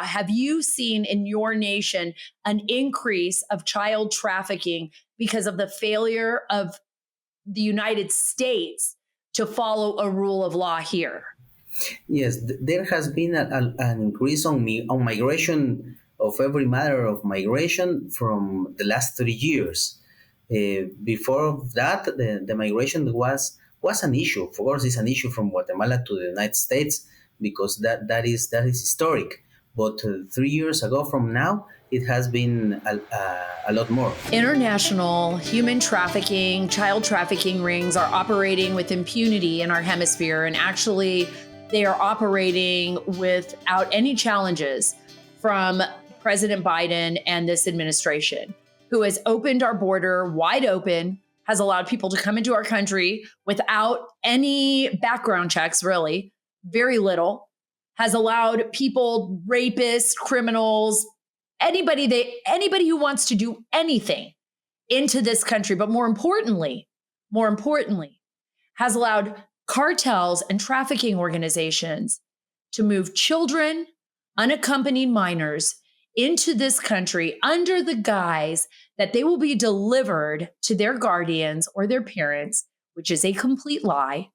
have you seen in your nation an increase of child trafficking because of the failure of the United States to follow a rule of law here? Yes, there has been an increase on migration of every matter of migration from the last 3 years. Before that, the migration was an issue. Of course, it's an issue from Guatemala to the United States because that is historic. But 3 years ago from now, it has been a lot more. International human trafficking, child trafficking rings are operating with impunity in our hemisphere. And actually, they are operating without any challenges from President Biden and this administration, who has opened our border wide open, has allowed people to come into our country without any background checks, really, very little, has allowed people, rapists, criminals, anybody who wants to do anything into this country, but more importantly, has allowed cartels and trafficking organizations to move children, unaccompanied minors into this country under the guise that they will be delivered to their guardians or their parents, which is a complete lie,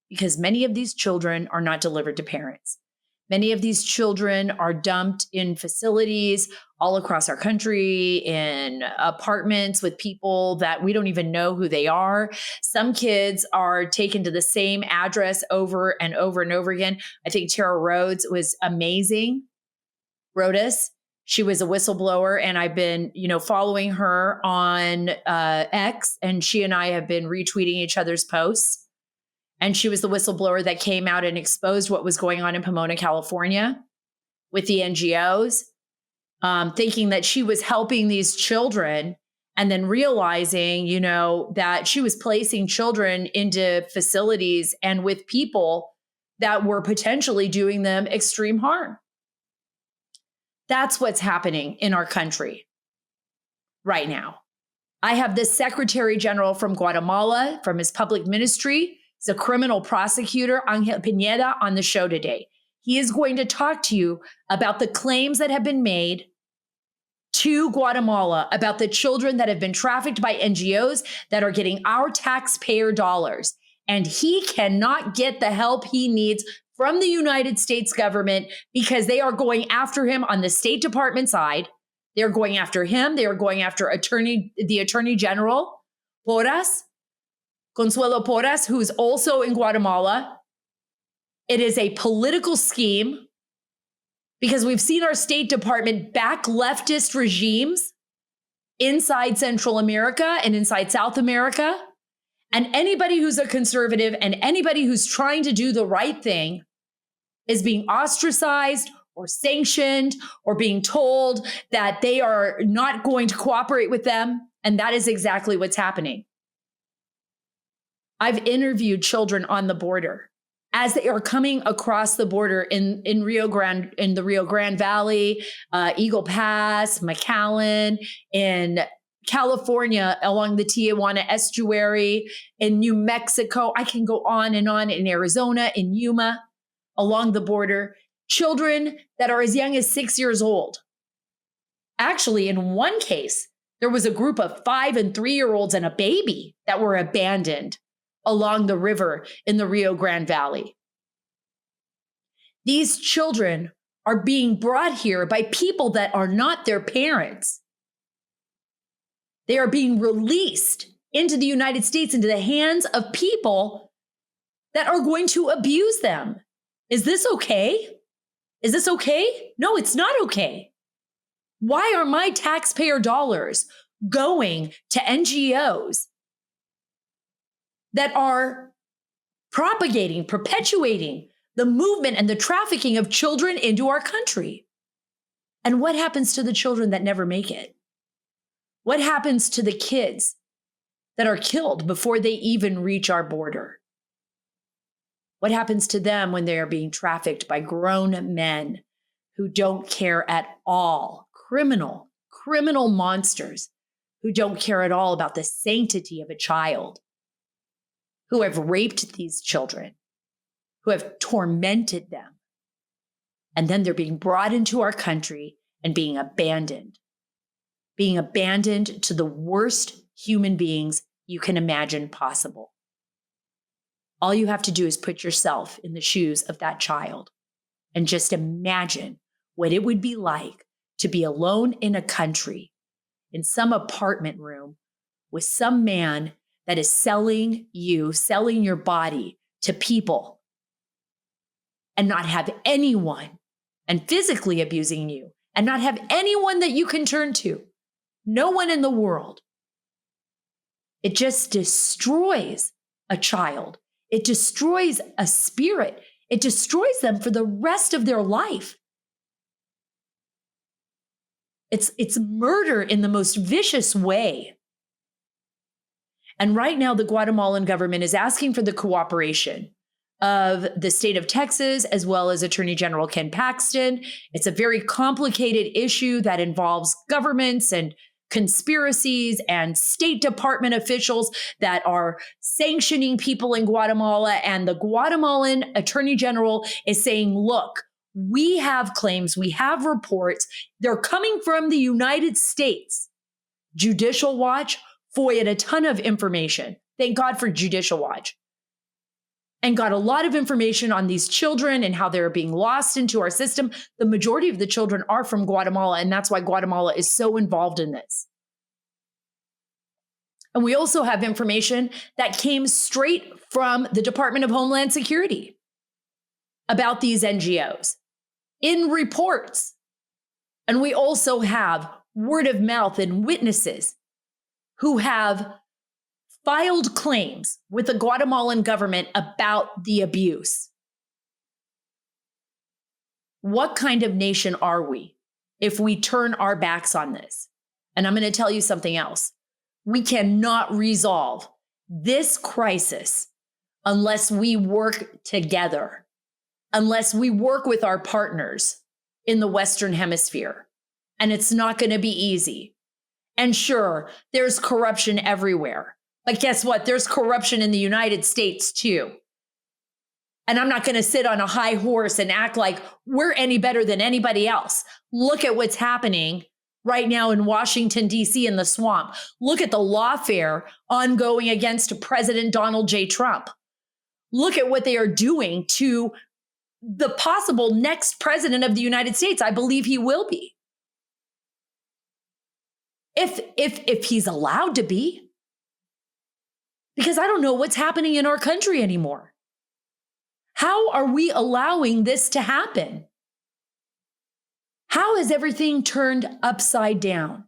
because many of these children are not delivered to parents. Many of these children are dumped in facilities all across our country, in apartments with people that we don't even know who they are. Some kids are taken to the same address over and over and over again. I think Tara Rhodes was amazing. Rhodes, she was a whistleblower, and I've been, following her on X, and she and I have been retweeting each other's posts. And she was the whistleblower that came out and exposed what was going on in Pomona, California with the NGOs, thinking that she was helping these children and then realizing, that she was placing children into facilities and with people that were potentially doing them extreme harm. That's what's happening in our country right now. I have the Secretary General from Guatemala, from his public ministry. He's a criminal prosecutor, Angel Pineda, on the show today. He is going to talk to you about the claims that have been made to Guatemala about the children that have been trafficked by NGOs that are getting our taxpayer dollars. And he cannot get the help he needs from the United States government because they are going after him on the State Department side. They're going after him. They are going after the Attorney General, Porras, Consuelo Porras, who's also in Guatemala. It is a political scheme because we've seen our State Department back leftist regimes inside Central America and inside South America. And anybody who's a conservative and anybody who's trying to do the right thing is being ostracized or sanctioned or being told that they are not going to cooperate with them. And that is exactly what's happening. I've interviewed children on the border as they are coming across the border in the Rio Grande Valley, Eagle Pass, McAllen, in California, along the Tijuana estuary, in New Mexico. I can go on, in Arizona, in Yuma, along the border. Children that are as young as 6 years old. Actually, in one case, there was a group of 5 and 3-year-olds and a baby that were abandoned along the river in the Rio Grande Valley. These children are being brought here by people that are not their parents. They are being released into the United States, into the hands of people that are going to abuse them. Is this okay? Is this okay? No, it's not okay. Why are my taxpayer dollars going to NGOs that are propagating, perpetuating the movement and the trafficking of children into our country? And what happens to the children that never make it? What happens to the kids that are killed before they even reach our border? What happens to them when they are being trafficked by grown men who don't care at all? Criminal monsters who don't care at all about the sanctity of a child, who have raped these children, who have tormented them, And then they're being brought into our country and being abandoned to the worst human beings you can imagine possible. All you have to do is put yourself in the shoes of that child and just imagine what it would be like to be alone in a country, in some apartment room with some man that is selling your body to people and not have anyone, and physically abusing you and not have anyone that you can turn to. No one in the world. It just destroys a child. It destroys a spirit. It destroys them for the rest of their life. It's murder in the most vicious way. And right now, the Guatemalan government is asking for the cooperation of the state of Texas, as well as Attorney General Ken Paxton. It's a very complicated issue that involves governments and conspiracies and State Department officials that are sanctioning people in Guatemala. And the Guatemalan Attorney General is saying, look, we have claims, we have reports. They're coming from the United States. Judicial Watch FOIA'd a ton of information. Thank God for Judicial Watch. And got a lot of information on these children and how they're being lost into our system. The majority of the children are from Guatemala, and that's why Guatemala is so involved in this. And we also have information that came straight from the Department of Homeland Security about these NGOs in reports. And we also have word of mouth and witnesses who have filed claims with the Guatemalan government about the abuse. What kind of nation are we if we turn our backs on this? And I'm going to tell you something else. We cannot resolve this crisis unless we work together, unless we work with our partners in the Western Hemisphere. And it's not going to be easy. And sure, there's corruption everywhere. But guess what? There's corruption in the United States too. And I'm not going to sit on a high horse and act like we're any better than anybody else. Look at what's happening right now in Washington, D.C. in the swamp. Look at the lawfare ongoing against President Donald J. Trump. Look at what they are doing to the possible next president of the United States. I believe he will be. If he's allowed to be. Because I don't know what's happening in our country anymore. How are we allowing this to happen? How has everything turned upside down?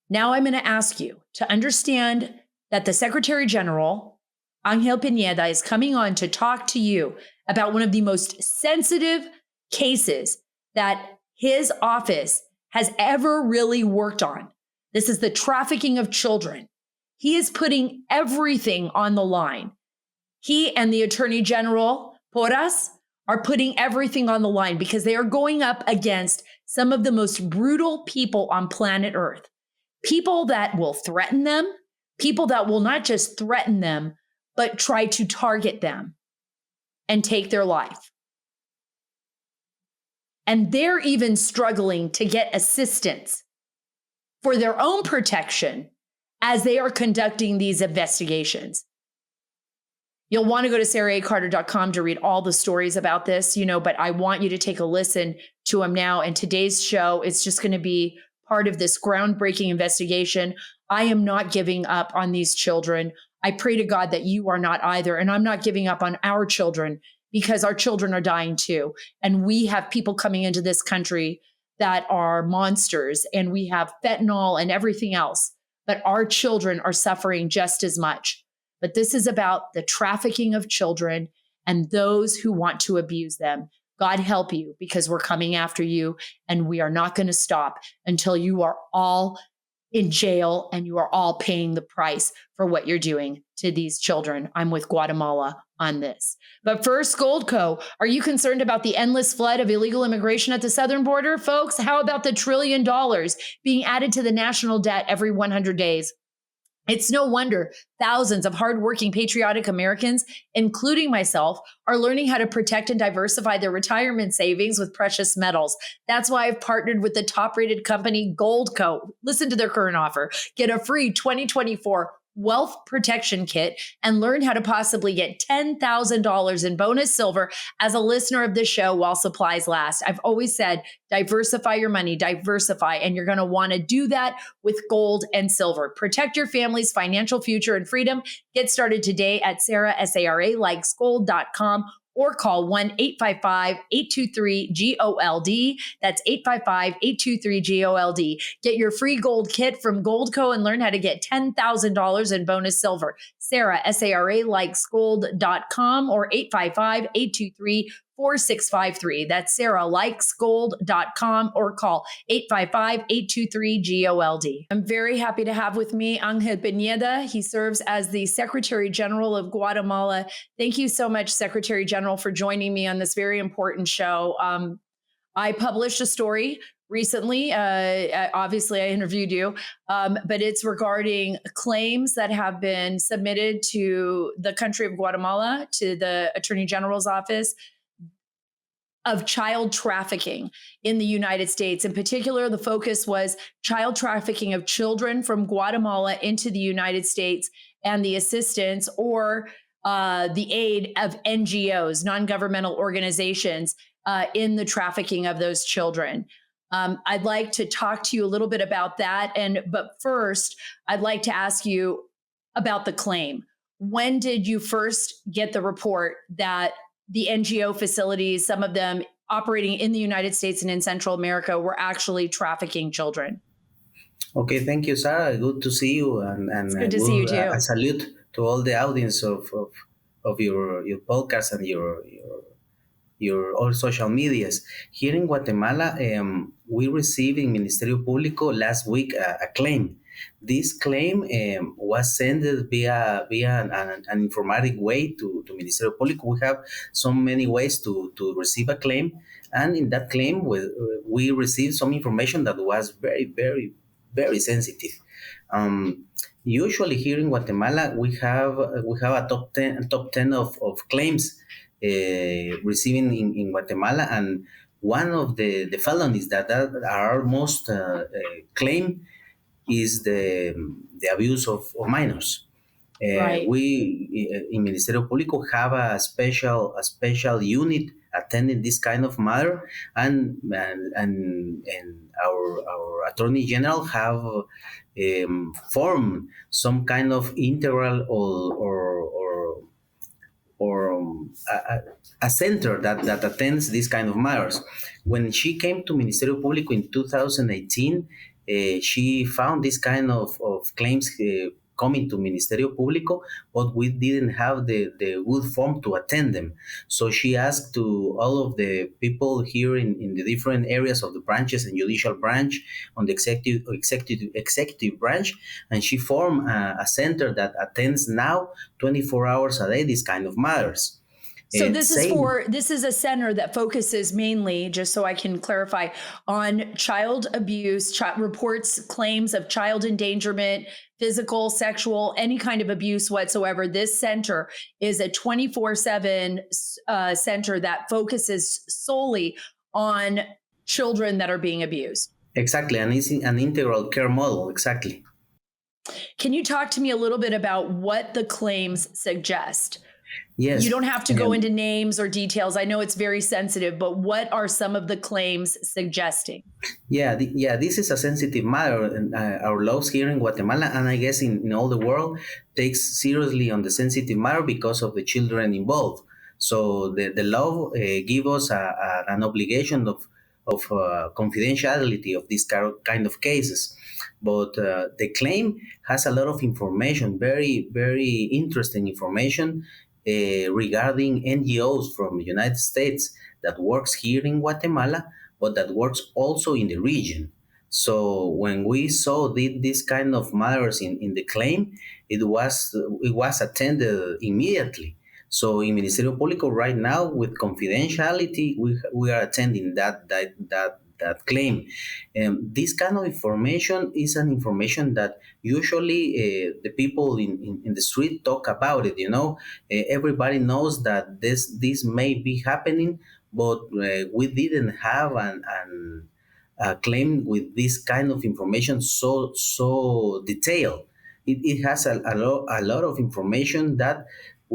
Now I'm going to ask you to understand that the Secretary General, Angel Pineda, is coming on to talk to you about one of the most sensitive cases that his office has ever really worked on. This is the trafficking of children. He is putting everything on the line. He and the Attorney General, Porras, are putting everything on the line because they are going up against some of the most brutal people on planet Earth. People that will threaten them, people that will not just threaten them, but try to target them and take their life. And they're even struggling to get assistance for their own protection as they are conducting these investigations. You'll want to go to saracarter.com to read all the stories about this, but I want you to take a listen to them now. And today's show is just going to be part of this groundbreaking investigation. I am not giving up on these children. I pray to God that you are not either. And I'm not giving up on our children because our children are dying too. And we have people coming into this country that are monsters, and we have fentanyl and everything else. But our children are suffering just as much. But this is about the trafficking of children and those who want to abuse them. God help you, because we're coming after you, and we are not going to stop until you are all in jail and you are all paying the price for what you're doing to these children. I'm with Guatemala on this. But first, Goldco, are you concerned about the endless flood of illegal immigration at the southern border? Folks, how about the $1 trillion being added to the national debt every 100 days? It's no wonder thousands of hardworking, patriotic Americans, including myself, are learning how to protect and diversify their retirement savings with precious metals. That's why I've partnered with the top rated company Goldco. Listen to their current offer. Get a free 2024 wealth protection kit and learn how to possibly get $10,000 in bonus silver as a listener of this show while supplies last. I've always said, diversify your money, diversify, and you're going to want to do that with gold and silver. Protect your family's financial future and freedom. Get started today at Sara, SARA, or call 1-855-823-GOLD. That's 855-823-GOLD. Get your free gold kit from Goldco and learn how to get $10,000 in bonus silver. Sara, SARA, or 855-823-4653. That's SaraLikesGold.com or call 855-823-GOLD. I'm very happy to have with me Angel Pineda. He serves as the Secretary General of Guatemala. Thank you so much, Secretary General, for joining me on this very important show. I published a story recently. Obviously, I interviewed you, but it's regarding claims that have been submitted to the country of Guatemala, to the Attorney General's office, of child trafficking in the United States. In particular, the focus was child trafficking of children from Guatemala into the United States and the assistance or the aid of NGOs, non-governmental organizations, in the trafficking of those children. I'd like to talk to you a little bit about that. But first, I'd like to ask you about the claim. When did you first get the report that the NGO facilities, some of them operating in the United States and in Central America, were actually trafficking children? Okay, thank you, Sarah. Good to see you, and It's good to see you too. a salute to all the audience of your podcast and your all social medias. Here in Guatemala, we received in Ministerio Público last week a claim. This claim was sent via an informatic way to Ministerio Público. We have so many ways to receive a claim, and in that claim we received some information that was very, very, very sensitive. Usually here in Guatemala we have a top 10 of claims receiving in Guatemala, and one of the felonies that are most claimed is the abuse of minors. Right. We in Ministerio Público have a special unit attending this kind of matter, and our Attorney General have formed some kind of integral or a center that attends these kind of matters. When she came to Ministerio Público in 2018, she found this kind of claims coming to Ministerio Público, but we didn't have the good form to attend them. So she asked to all of the people here in the different areas of the branches and judicial branch, on the executive branch, and she formed a center that attends now 24 hours a day these kind of matters. So this is a center that focuses mainly, just so I can clarify, on child abuse, reports, claims of child endangerment, physical, sexual, any kind of abuse whatsoever. This center is a 24/7 center that focuses solely on children that are being abused. Exactly, and it's an integral care model, exactly. Can you talk to me a little bit about what the claims suggest? Yes. You don't have to go into names or details. I know it's very sensitive, but what are some of the claims suggesting? Yeah, this is a sensitive matter, and our laws here in Guatemala, and I guess in all the world, takes seriously on the sensitive matter because of the children involved. So the law gives us an obligation of confidentiality of this kind of cases. But the claim has a lot of information, very, very interesting information regarding NGOs from the United States that works here in Guatemala, but that works also in the region. So when we saw this kind of matters in the claim, it was attended immediately. So in Ministerio Público right now, with confidentiality, we are attending that that claim. This kind of information is an information that usually the people in the street talk about it. Everybody knows that this may be happening, but we didn't have an claim with this kind of information so detailed. It has a lot of information that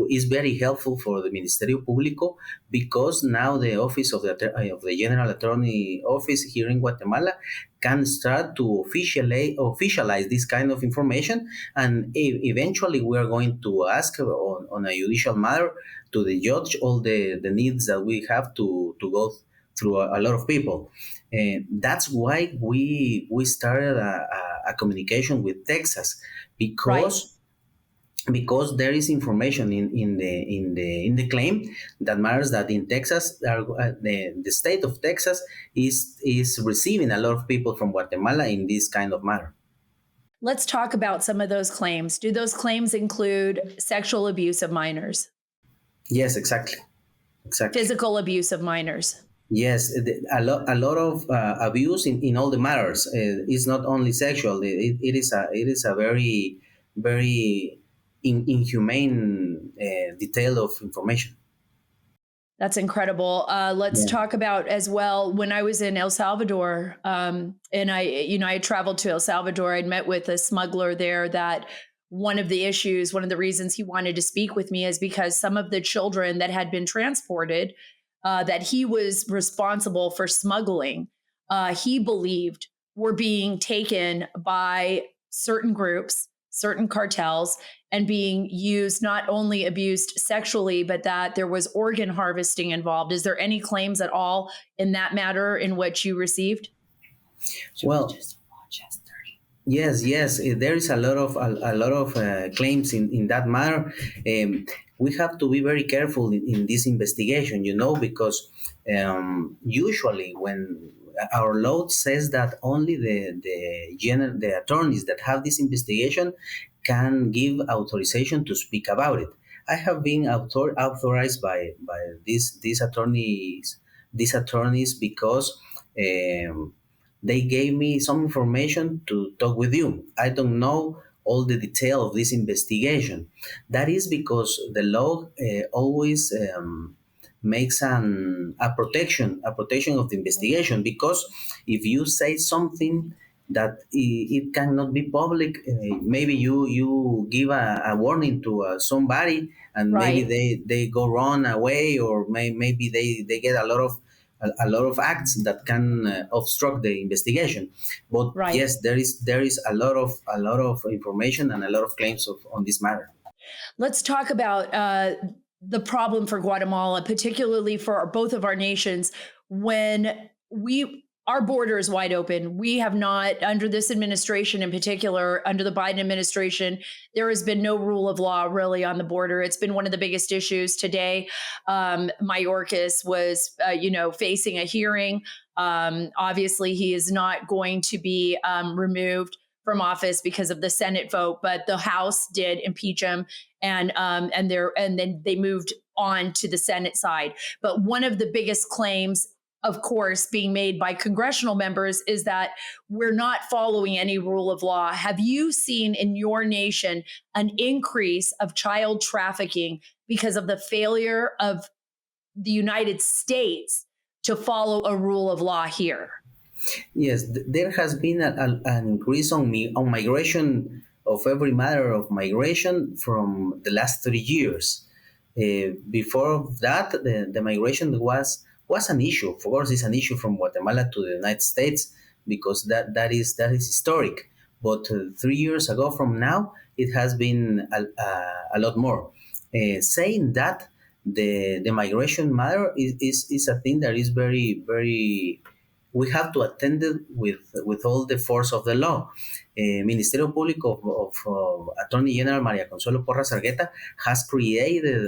is very helpful for the Ministerio Público, because now the office of the General Attorney Office here in Guatemala can start to officialize this kind of information, and eventually we are going to ask on a judicial matter to the judge all the needs that we have to go through a lot of people. And that's why we started a communication with Texas, Right. because there is information in the claim that matters, that in Texas, the state of Texas is receiving a lot of people from Guatemala in this kind of matter. Let's talk about some of those claims. Do those claims include sexual abuse of minors? Yes, exactly. Physical abuse of minors? Yes, a lot of abuse in all the matters. It's not only sexual. It is a very very inhumane detail of information. That's incredible. Let's talk about as well. When I was in El Salvador, and I traveled to El Salvador, I'd met with a smuggler there. That one of the issues, one of the reasons he wanted to speak with me is because some of the children that had been transported, that he was responsible for smuggling, he believed were being taken by certain groups, certain cartels, and being used, not only abused sexually, but that there was organ harvesting involved. Is there any claims at all in that matter in which you received? Well, yes, there is a lot of claims in that matter. We have to be very careful in this investigation, because usually when our law says that only the attorneys that have this investigation can give authorization to speak about it. I have been authorized by these attorneys because they gave me some information to talk with you. I don't know all the detail of this investigation. That is because the law always makes a protection of the investigation, because if you say something that it cannot be public, maybe you give a warning to somebody, and Right. maybe they go run away, or maybe they get a lot of acts that can obstruct the investigation. But Right. yes, there is a lot of information and a lot of claims on this matter. Let's talk about the problem for Guatemala, particularly for both of our nations. When our border is wide open, we have not, under this administration in particular, under the Biden administration, there has been no rule of law really on the border. It's been one of the biggest issues today. Mayorkas was, facing a hearing. Obviously, he is not going to be removed from office because of the Senate vote, but the House did impeach him, and then they moved on to the Senate side. But one of the biggest claims, of course, being made by congressional members is that we're not following any rule of law. Have you seen in your nation an increase of child trafficking because of the failure of the United States to follow a rule of law here? Yes, there has been an increase on migration, of every matter of migration from the last 30 years. Before that, the migration was an issue. Of course, it's an issue from Guatemala to the United States, because that is historic. But 3 years ago from now, it has been a lot more. Saying that, the migration matter is a thing that is very very, we have to attend it with all the force of the law. Ministerio Público of Attorney General Maria Consuelo Porras Argueta has created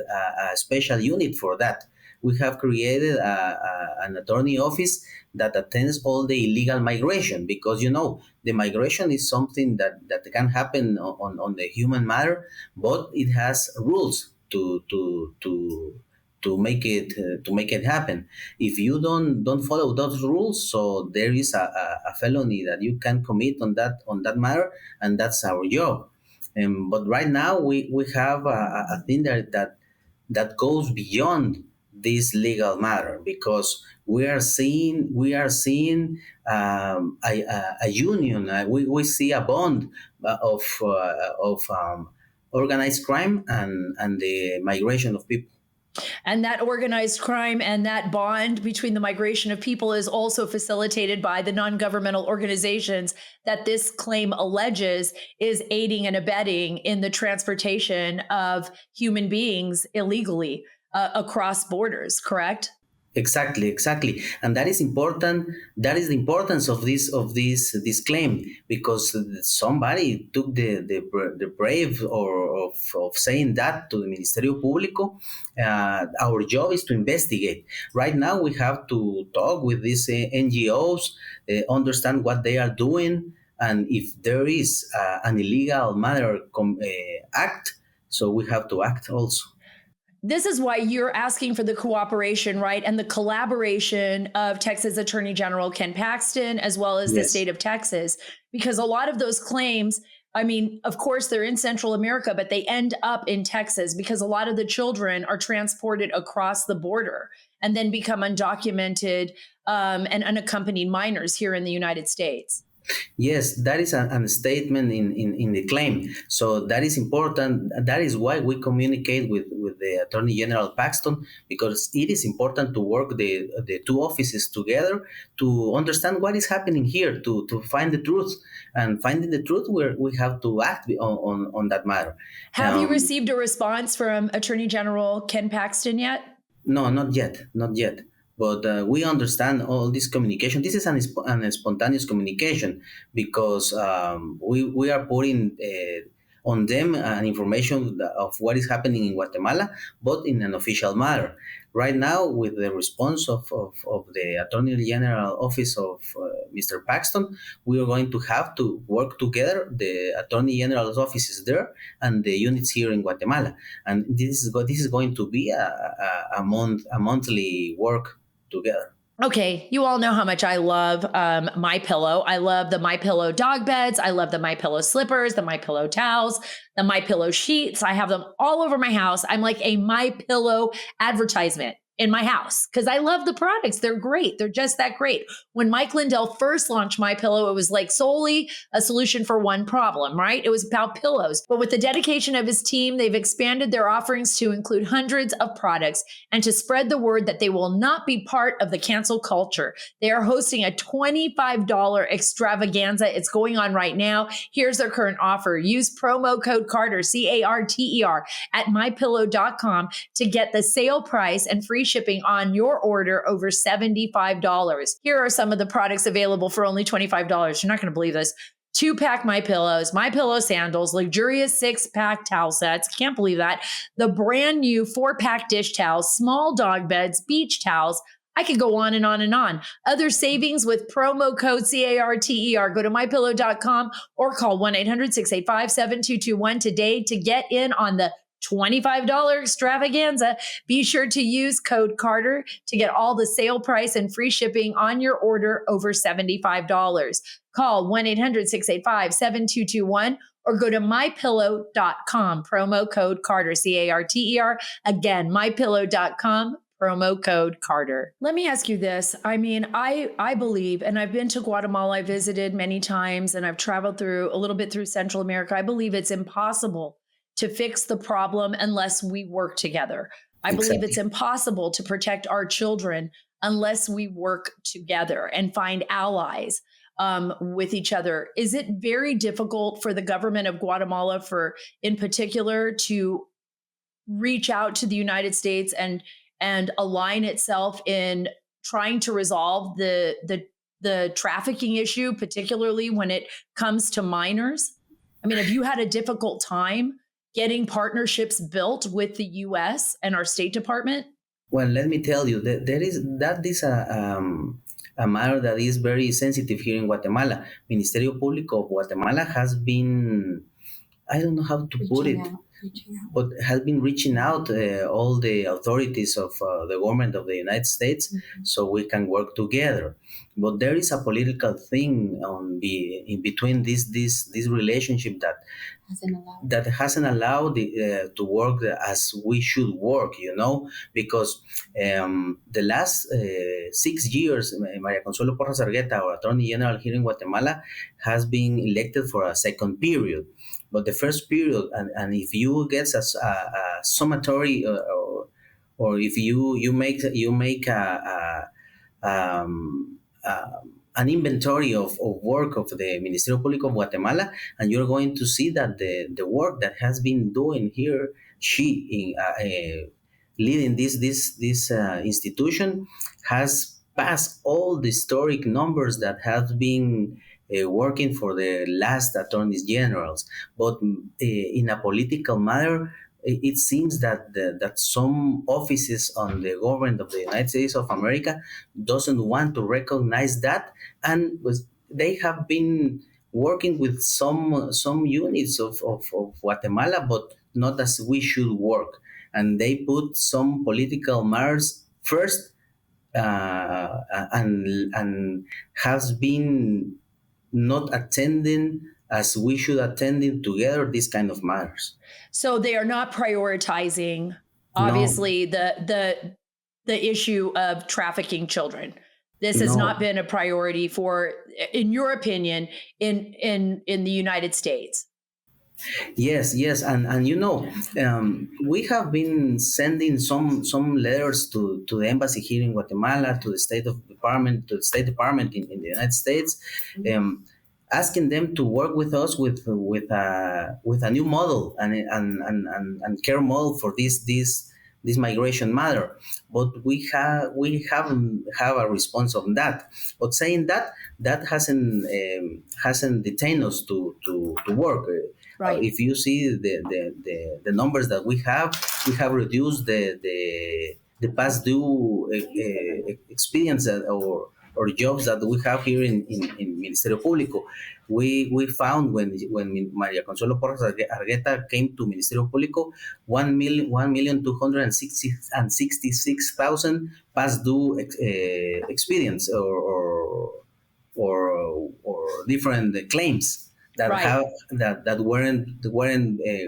a special unit for that. We have created an attorney office that attends all the illegal migration, because the migration is something that can happen on the human matter, but it has rules to to make it happen. If you don't follow those rules, so there is a felony that you can commit on that matter, and that's our job. But right now we have a thing that goes beyond this legal matter, because we are seeing a union. We see a bond of organized crime and the migration of people. And that organized crime and that bond between the migration of people is also facilitated by the non-governmental organizations that this claim alleges is aiding and abetting in the transportation of human beings illegally across borders, correct? Exactly, and that is important. That is the importance of this claim, because somebody took the brave of saying that to the Ministerio Público. Our job is to investigate. Right now, we have to talk with these NGOs, understand what they are doing, and if there is an illegal matter act, so we have to act also. This is why you're asking for the cooperation, right? And the collaboration of Texas Attorney General Ken Paxton, as well as the Yes. state of Texas, because a lot of those claims, I mean, of course, they're in Central America, but they end up in Texas because a lot of the children are transported across the border and then become undocumented and unaccompanied minors here in the United States. Yes, that is a statement in the claim. So that is important. That is why we communicate with the Attorney General Paxton, because it is important to work the two offices together to understand what is happening here, to find the truth. And finding the truth, we have to act on that matter. Have you received a response from Attorney General Ken Paxton yet? No, not yet, not yet. But we understand all this communication. This is an spontaneous communication, because we are putting on them information of what is happening in Guatemala, but in an official manner. Right now, with the response of the Attorney General Office of Mr. Paxton, we are going to have to work together, the Attorney General's offices there and the units here in Guatemala. And this is going to be a monthly work together. Okay, you all know how much I love My Pillow. I love the My Pillow dog beds. I love the My Pillow slippers, the My Pillow towels, the My Pillow sheets. I have them all over my house. I'm like a My Pillow advertisement in my house because I love the products. They're great. They're just that great. When Mike Lindell first launched My Pillow, it was like solely a solution for one problem, right? It was about pillows. But with the dedication of his team, they've expanded their offerings to include hundreds of products and to spread the word that they will not be part of the cancel culture. They are hosting a $25 extravaganza. It's going on right now. Here's their current offer. Use promo code Carter, CARTER, at mypillow.com to get the sale price and free shipping on your order over $75. Here are some of the products available for only $25. You're not going to believe this. 2-pack My Pillows, My Pillow sandals, luxurious 6-pack towel sets. Can't believe that. The brand new 4-pack dish towels, small dog beds, beach towels. I could go on and on and on. Other savings with promo code CARTER. Go to mypillow.com or call 1-800-685-7221 today to get in on the $25 extravaganza. Be sure to use code Carter to get all the sale price and free shipping on your order over $75. Call 1-800-685-7221 or go to mypillow.com. Promo code Carter, CARTER. Again, mypillow.com. Promo code Carter. Let me ask you this. I mean, I believe, and I've been to Guatemala, I visited many times, and I've traveled through a little bit through Central America. I believe it's impossible to fix the problem unless we work together. I believe it's impossible to protect our children unless we work together and find allies with each other. Is it very difficult for the government of Guatemala, in particular, to reach out to the United States and align itself in trying to resolve the trafficking issue, particularly when it comes to minors? I mean, have you had a difficult time getting partnerships built with the U.S. and our State Department? Well, let me tell you that that is a matter that is very sensitive here in Guatemala. Ministerio Público of Guatemala has been, I don't know how to put it, but has been reaching out all the authorities of the government of the United States, so we can work together. But there is a political thing on the in between this relationship that hasn't allowed to work as we should work, because the last 6 years, Maria Consuelo Porras Argueta, our Attorney General here in Guatemala, has been elected for a second period. But the first period, and if you get a summatory, or if you make an inventory of work of the Ministerio Público of Guatemala, and you're going to see that the work that has been doing here, leading this institution, has passed all the historic numbers that have been working for the last attorneys generals. But in a political matter, it seems that some offices on the government of the United States of America doesn't want to recognize that, and they have been working with some units of Guatemala, but not as we should work, and they put some political matters first, and has been not attending as we should attending together these kind of matters. So they are not prioritizing, obviously, the issue of trafficking children. This has not been a priority for, in your opinion, in the United States. Yes, and we have been sending some letters to the embassy here in Guatemala, to the State Department in the United States, asking them to work with us with a new model and care model for this migration matter. But we haven't have a response on that. But saying that hasn't detained us to work. Right. If you see the numbers that we have reduced the past due experience or jobs that we have here in Ministerio Público. We found when Maria Consuelo Porras Argueta came to Ministerio Público, 1,266,000 past due experience or different claims that that weren't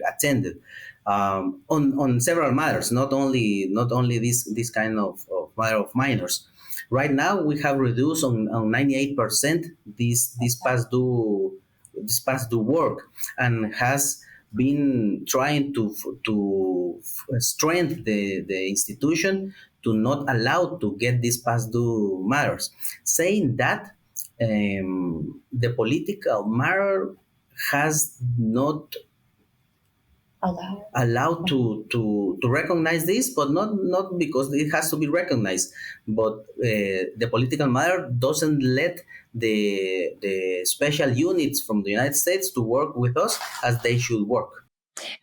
attended on several matters, not only this kind of matter of minors. Right now, we have reduced on 98% this past due work, and has been trying to strengthen the institution to not allow to get these past due matters. Saying that, the political matter has not allowed to recognize this, but not because it has to be recognized, but the political matter doesn't let the special units from the United States to work with us as they should work.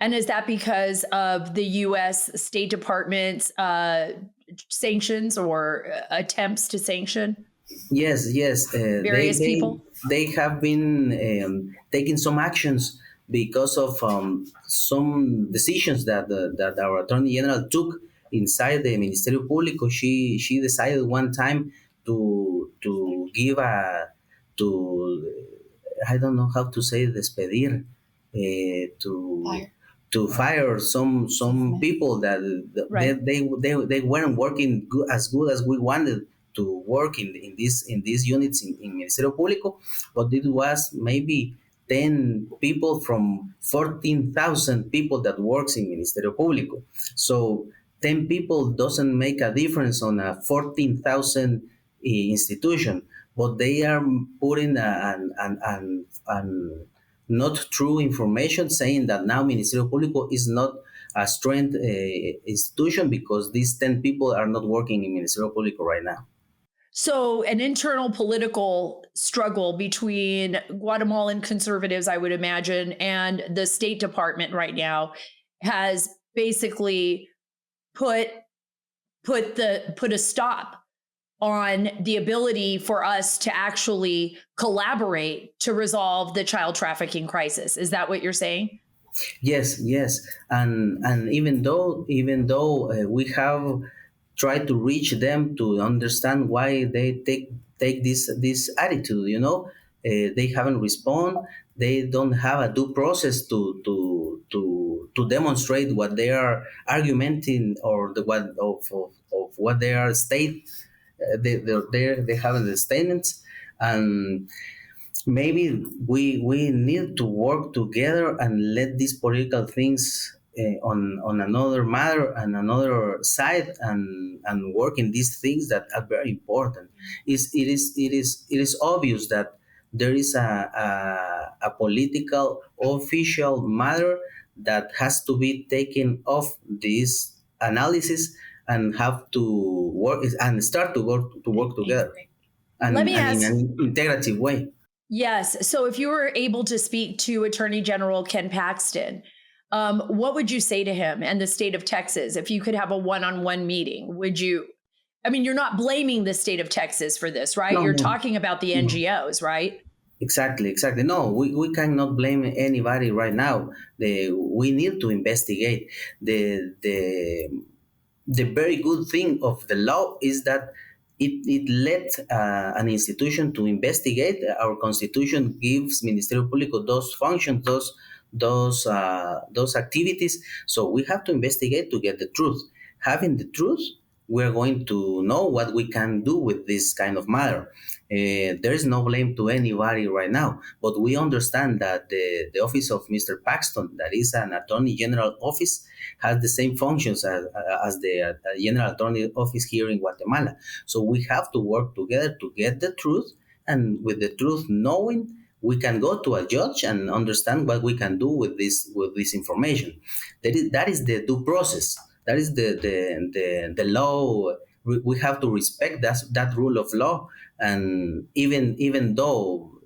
And is that because of the U.S. State Department's sanctions or attempts to sanction? Yes. Various people? They have been taking some actions because of some decisions that our Attorney General took inside the Ministerio Público. She decided one time to give I don't know how to say despedir, to fire some people that they weren't working as good as we wanted to work in these units in Ministerio Público, but it was maybe 10 people from 14,000 people that works in Ministerio Público. So 10 people doesn't make a difference on a 14,000 institution, but they are putting an not true information, saying that now Ministerio Público is not a strength institution because these 10 people are not working in Ministerio Público right now. So an internal political struggle between Guatemalan conservatives, I would imagine, and the State Department right now has basically put a stop on the ability for us to actually collaborate to resolve the child trafficking crisis. Is that what you're saying? Yes, yes, and even though we have tried to reach them to understand why they take this attitude, they haven't respond. They don't have a due process to demonstrate what they are argumenting, or the what of what they are state. They have the statements, and maybe we need to work together and let these political things on another matter and another side, and work in these things that are very important. It is obvious that there is a political official matter that has to be taken off this analysis, and have to work and start to work together, Let me and in ask. an integrative way. Yes. So if you were able to speak to Attorney General Ken Paxton, what would you say to him and the state of Texas if you could have a one-on-one meeting? Would you? I mean, you're not blaming the state of Texas for this, right? No, You're no, talking about the no. NGOs, right? Exactly, exactly. No, we cannot blame anybody right now. We need to investigate. The very good thing of the law is that it let an institution to investigate. Our constitution gives Ministerio Público those functions, those activities. So we have to investigate to get the truth. Having the truth, we're going to know what we can do with this kind of matter. There is no blame to anybody right now, but we understand that the office of Mr. Paxton, that is an attorney general office, has the same functions as the general attorney office here in Guatemala. So we have to work together to get the truth, and with the truth knowing, we can go to a judge and understand what we can do with this information. That is the due process. That is the law. We have to respect that rule of law, and even though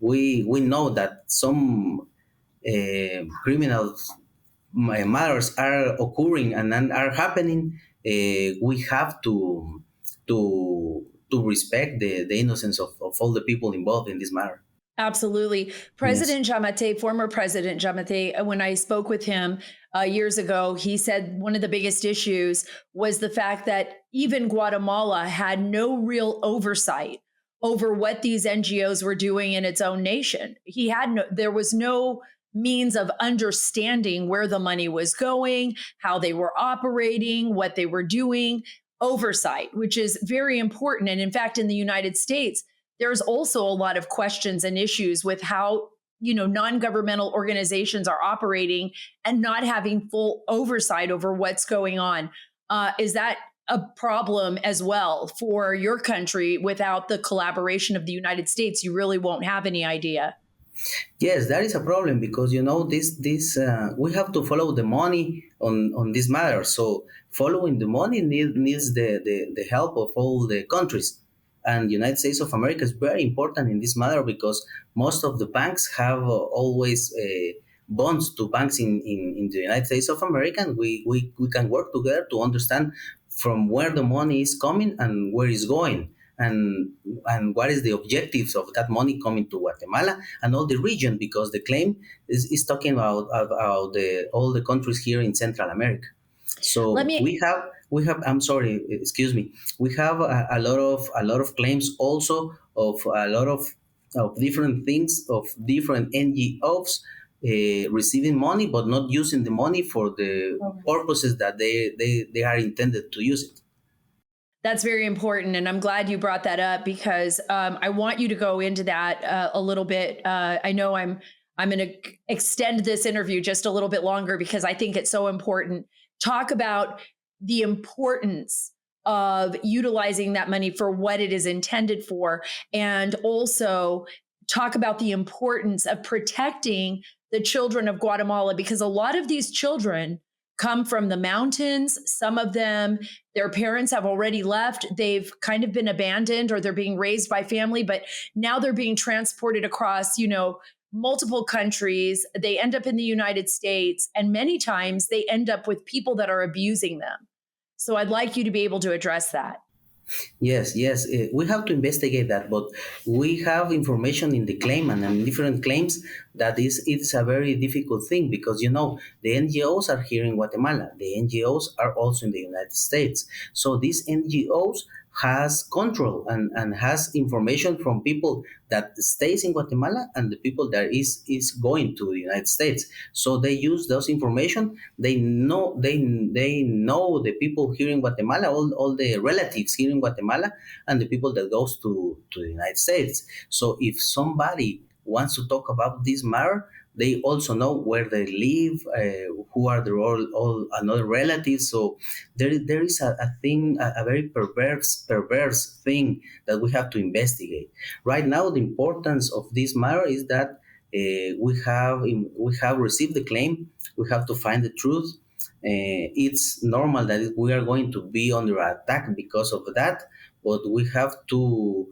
we know that some criminal matters are occurring and are happening, we have to respect the innocence of all the people involved in this matter. Absolutely. Yes. President Jamate, former President Jamate, when I spoke with him years ago, he said one of the biggest issues was the fact that even Guatemala had no real oversight over what these NGOs were doing in its own nation. There was no means of understanding where the money was going, how they were operating, what they were doing, oversight, which is very important. And in fact, in the United States, there's also a lot of questions and issues with how non-governmental organizations are operating and not having full oversight over what's going on. Is that a problem as well for your country? Without the collaboration of the United States, you really won't have any idea. Yes, that is a problem, because this we have to follow the money on this matter. So following the money needs the help of all the countries, and United States of America is very important in this matter, because most of the banks have always bonds to banks in the United States of America, and we can work together to understand from where the money is coming and where it's going, and what is the objectives of that money coming to Guatemala and all the region, because the claim is talking about all the countries here in Central America. Let So me we have I'm sorry, excuse me, we have a lot of claims also of a lot of different things, of different NGOs receiving money but not using the money for the purposes that they are intended to use it. That's very important, and I'm glad you brought that up because I want you to go into that a little bit. I know I'm going to extend this interview just a little bit longer because I think it's so important. Talk about the importance of utilizing that money for what it is intended for, and also talk about the importance of protecting the children of Guatemala, because a lot of these children come from the mountains. Some of them, their parents have already left. They've kind of been abandoned, or they're being raised by family, but now they're being transported across, multiple countries. They end up in the United States, and many times they end up with people that are abusing them. So I'd like you to be able to address that. Yes, yes, we have to investigate that, but we have information in the claim and in different claims that it's a very difficult thing because the NGOs are here in Guatemala, the NGOs are also in the United States, so these NGOs has control and has information from people that stays in Guatemala and the people that is going to the United States. So they use those information. They know the people here in Guatemala, all the relatives here in Guatemala, and the people that goes to the United States. So if somebody wants to talk about this matter, they also know where they live, who are their all another relatives. So there is a thing, a very perverse thing that we have to investigate. Right now, the importance of this matter is that we have received the claim. We have to find the truth. It's normal that we are going to be under attack because of that, but we have to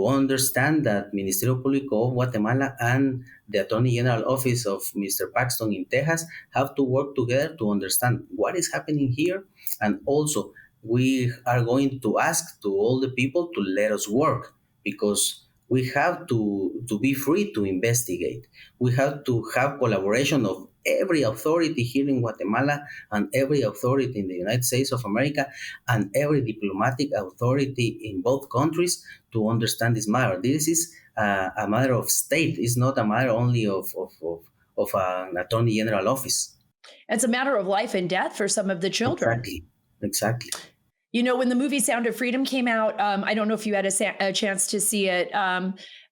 understand that Ministerio Público of Guatemala and the Attorney General Office of Mr. Paxton in Texas have to work together to understand what is happening here. And also, we are going to ask to all the people to let us work because we have to be free to investigate. We have to have collaboration of every authority here in Guatemala and every authority in the United States of America and every diplomatic authority in both countries to understand this matter. This is a matter of state. It's not a matter only of an attorney general office. It's a matter of life and death for some of the children. Exactly. When the movie Sound of Freedom came out, I don't know if you had a chance to see it,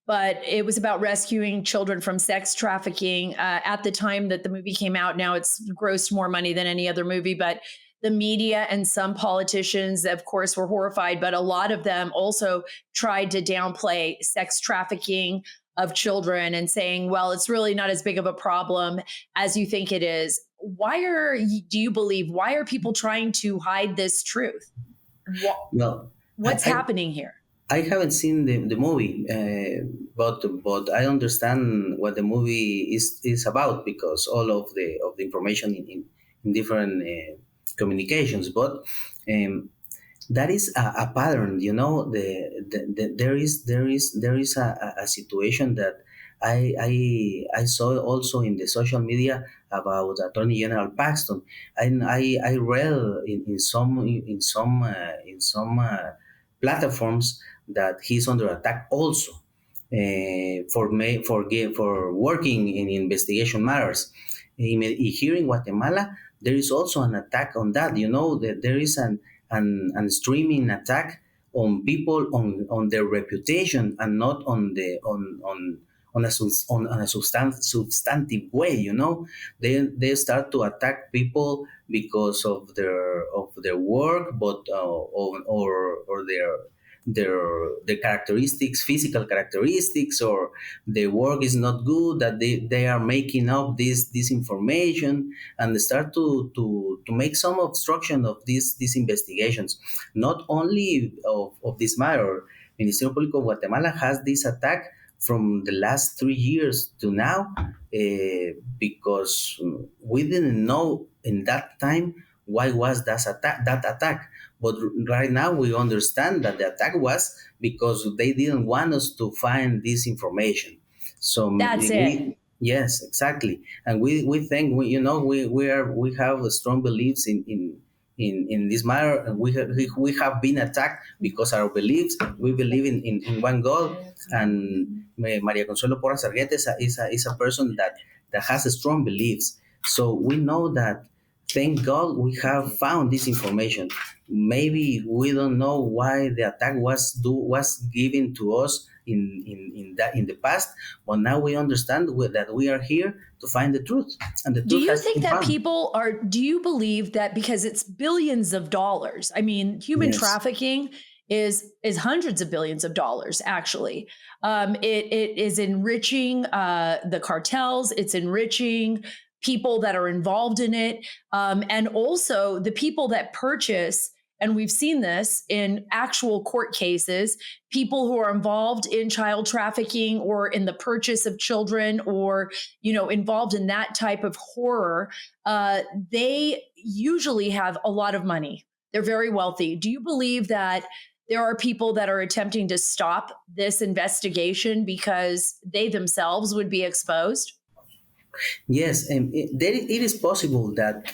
but it was about rescuing children from sex trafficking. At the time that the movie came out, now it's grossed more money than any other movie, but the media and some politicians, of course, were horrified, but a lot of them also tried to downplay sex trafficking of children and saying, well, it's really not as big of a problem as you think it is. Do you believe, why are people trying to hide this truth? Well, What's happening here? I haven't seen the movie, but I understand what the movie is about because all of the information in different communications. But that is a pattern, there is a situation that I saw also in the social media about Attorney General Paxton, and I read in some platforms that he's under attack also for working in investigation matters. Here in Guatemala, there is also an attack on that. That there is an streaming attack on people on their reputation and not on a substantive way. They start to attack people because of their work, but or their characteristics, physical characteristics, or their work is not good, that they are making up this information and they start to make some obstruction of these investigations, not only of this matter. Ministerio Público of Guatemala has this attack from the last 3 years to now, because we didn't know in that time why was that attack. But right now we understand that the attack was because they didn't want us to find this information. So That's it. yes, exactly. And we think we have a strong beliefs in this matter, and we have been attacked because our beliefs. We believe in one God, and Maria Consuelo Porras Argueta is a person that has strong beliefs. So we know that. Thank God we have found this information. Maybe we don't know why the attack was given to us in the past, but now we understand that we are here to find the truth, and the Do truth you has think been that found. do you believe that because it's billions of dollars? I mean, human Yes. trafficking is hundreds of billions of dollars, actually. It is enriching the cartels, it's enriching people that are involved in it, and also the people that purchase. And we've seen this in actual court cases, people who are involved in child trafficking or in the purchase of children, or involved in that type of horror. They usually have a lot of money. They're very wealthy. Do you believe that there are people that are attempting to stop this investigation because they themselves would be exposed? Yes, and it is possible that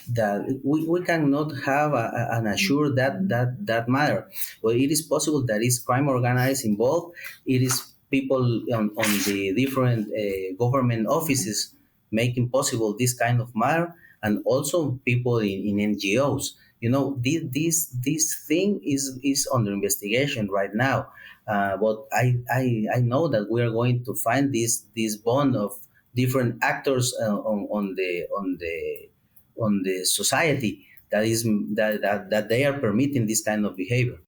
we cannot have an assure that matter. Well, it is possible that is crime organized involved. It is people on the different government offices making possible this kind of matter, and also people in NGOs. You know, this thing is under investigation right now. But I know that we are going to find this bond of different actors on the society that they are permitting this kind of behavior.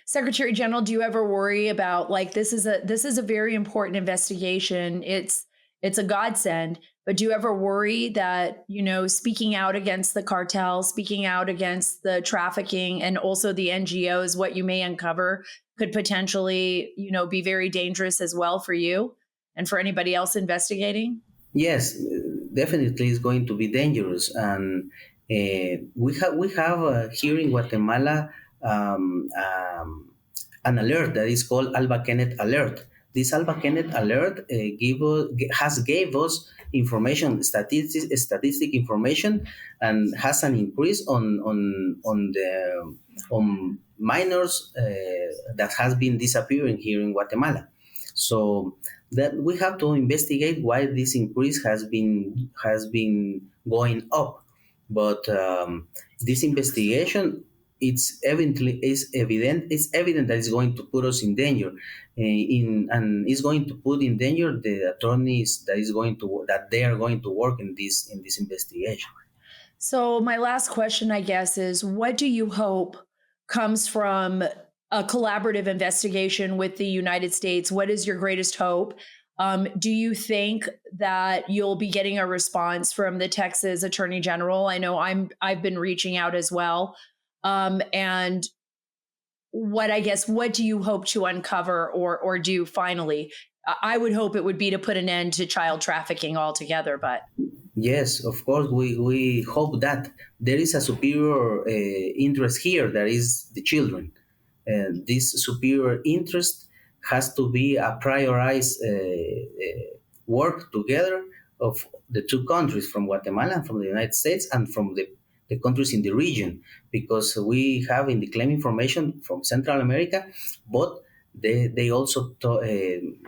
Secretary General, do you ever worry about, like, this is a very important investigation. It's a godsend, but do you ever worry that, speaking out against the cartel, speaking out against the trafficking, and also the NGOs, what you may uncover could potentially, be very dangerous as well for you and for anybody else investigating? Yes, definitely it's going to be dangerous, and we have here in Guatemala an alert that is called Alba Kenneth Alert. This Alba Kenneth Alert gave us information, statistic information, and has an increase on minors that has been disappearing here in Guatemala. So that we have to investigate why this increase has been going up. But this investigation, it's evident that it's going to put us in danger, and it's going to put in danger the attorneys that they are going to work in this investigation. So, my last question, I guess, is what do you hope comes from a collaborative investigation with the United States? What is your greatest hope? Do you think that you'll be getting a response from the Texas Attorney General? I know I've been reaching out as well. And what do you hope to uncover or do finally? I would hope it would be to put an end to child trafficking altogether, but Yes, of course, we hope that there is a superior interest here, that is the children. And this superior interest has to be a prioritized work together of the two countries, from Guatemala and from the United States, and from the countries in the region, because we have in the claim information from Central America, but they also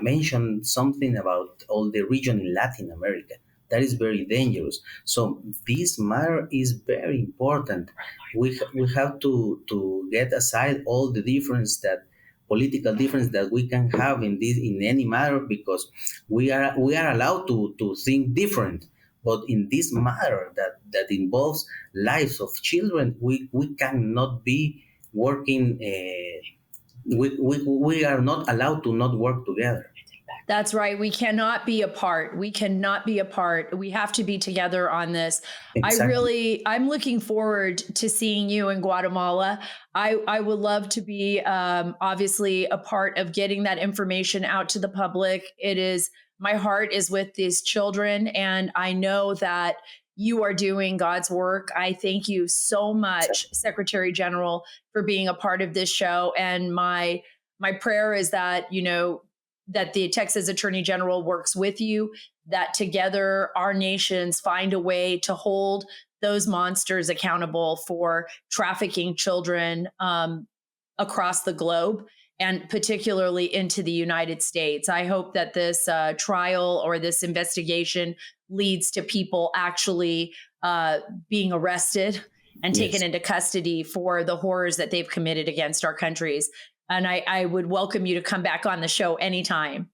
mentioned something about all the region in Latin America. That is very dangerous. So this matter is very important. We have to get aside all the difference, that political difference that we can have in any matter, because we are allowed to think different. But in this matter that involves lives of children, we cannot be working. We are not allowed to not work together. that's right. We cannot be apart. We cannot be apart. We have to be together on this. Exactly. I'm looking forward to seeing you in Guatemala. I would love to be obviously a part of getting that information out to the public. My heart is with these children, and I know that you are doing God's work. I thank you so much, Secretary General, for being a part of this show. And my prayer is that, that the Texas Attorney General works with you, that together our nations find a way to hold those monsters accountable for trafficking children across the globe, and particularly into the United States. I hope that this trial or this investigation leads to people actually being arrested and taken into custody for the horrors that they've committed against our countries. And I would welcome you to come back on the show anytime.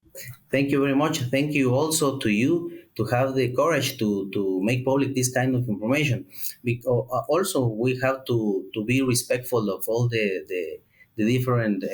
Thank you very much. Thank you also to you to have the courage to make public this kind of information. Because also we have to be respectful of all the different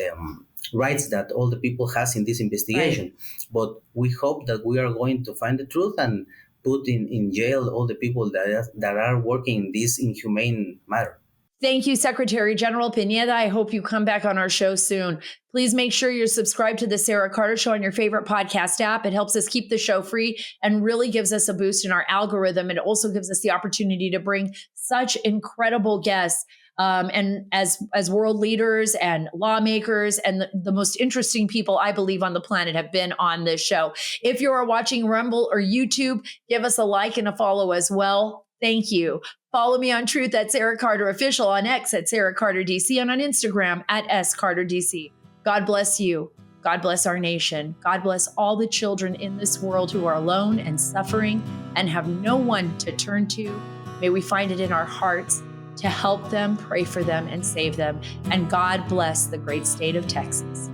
rights that all the people has in this investigation. Right. But we hope that we are going to find the truth and put in jail all the people that are working in this inhumane matter. Thank you, Secretary General Pineda. I hope you come back on our show soon. Please make sure you're subscribed to the Sara Carter Show on your favorite podcast app. It helps us keep the show free and really gives us a boost in our algorithm. It also gives us the opportunity to bring such incredible guests. and as world leaders and lawmakers and the most interesting people I believe on the planet have been on this show. If you are watching Rumble or YouTube, give us a like and a follow as well. Thank you. Follow me on Truth at Sara Carter Official, on X at Sara Carter DC, and on Instagram at @SCarterDC. God bless you. God bless our nation. God bless all the children in this world who are alone and suffering and have no one to turn to. May we find it in our hearts to help them, pray for them, and save them. And God bless the great state of Texas.